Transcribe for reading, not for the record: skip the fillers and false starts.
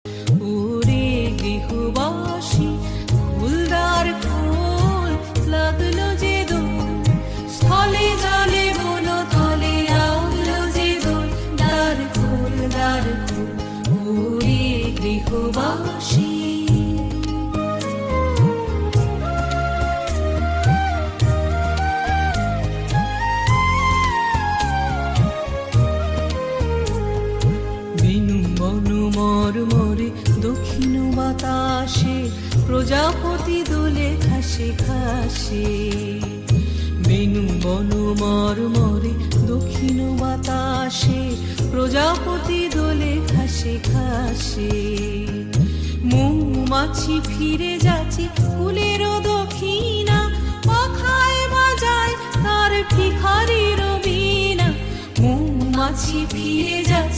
ওরে গৃহবাসী ফুলদার ফুল লাগলো যে দোল, স্থলে জলে বন তলে লাগলো যে দোল, দ্বার খোল দ্বার খোল ওরে গৃহবাসী। মরমরে দক্ষিণ বাতাসে প্রজাপতি দোলে ঘাসে ঘাসে, বেনু বন মরমরে দক্ষিণ বাতাসে প্রজাপতি দোলে ঘাসে ঘাসে। মৌমাছি ফিরে যাচ্ছে ফুলের দক্ষিণা, পাখায় বাজায় তার ভিখারির বীণা। মৌমাছি ফিরে যাচ্ছে